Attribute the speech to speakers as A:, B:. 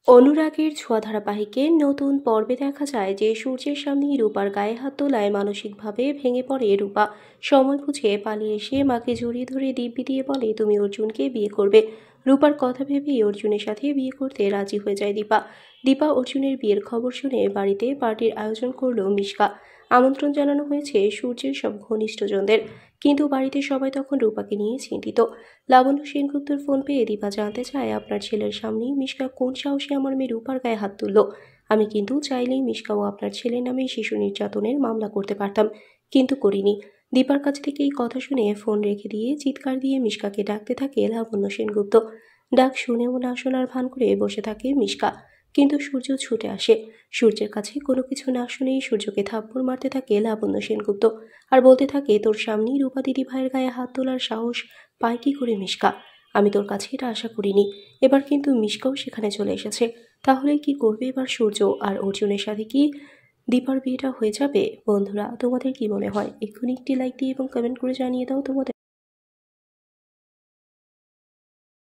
A: অনুরাগের ছোঁয়া ধারাবাহিকের নতুন পর্বে দেখা যায় যে সূর্যের সামনেই রূপার গায়ে হাত তোলায় মানসিকভাবে ভেঙে পড়ে রূপা। সময় বুঝে পালিয়ে এসে মাকে জড়িয়ে ধরে দিব্যি দিয়ে বলে তুমি অর্জুনকে বিয়ে করবে। রূপার কথা ভেবেই অর্জুনের সাথে বিয়ে করতে রাজি হয়ে যায় দীপা। দীপা অর্জুনের বিয়ের খবর শুনে বাড়িতে পার্টির আয়োজন করলো মিশকা। আমন্ত্রণ জানানো হয়েছে সূর্যের সব ঘনিষ্ঠজনদের। কিন্তু বাড়িতে সবাই তখন রূপাকে নিয়ে চিন্তিত। লাবণ্য সেনগুপ্তর ফোন পেয়ে দীপা জানতে চায় আপনার ছেলের সামনেই মিশকা কোন সাহসে আমার মেয়ে রূপার গায়ে হাত তুলল। আমি কিন্তু চাইলেই মিশকা ও আপনার ছেলের নামে শিশু নির্যাতনের মামলা করতে পারতাম, কিন্তু করিনি। দীপার কাছ থেকে এই কথা শুনে ফোন রেখে দিয়ে চিৎকার দিয়ে মিশকাকে ডাকতে থাকে লাবণ্য সেনগুপ্ত। ডাক শুনেও না শোনার ভান করে বসে থাকে মিশকা। কিন্তু সূর্য ছুটে আসে। সূর্যের কাছে কোনো কিছু না শুনেই সূর্যকে থাপ্পড় মারতে থাকে লাবণ্য সেনগুপ্ত। আর বলতে থাকে তোর সামনেই রূপা দিদি ভাইয়ের গায়ে হাত তোলার সাহস পায় কি করে মিশকা? আমি তোর কাছে এটা আশা করিনি। এবার কিন্তু মিশকাও সেখানে চলে এসেছে। তাহলে কি করবে এবার সূর্য? আর অর্জুনের সাথে কি দীপার বিয়েটা হয়ে যাবে? বন্ধুরা, তোমাদের কি মনে হয়? এক্ষুনি একটি লাইক দিয়ে এবং কমেন্ট করে জানিয়ে দাও তোমাদের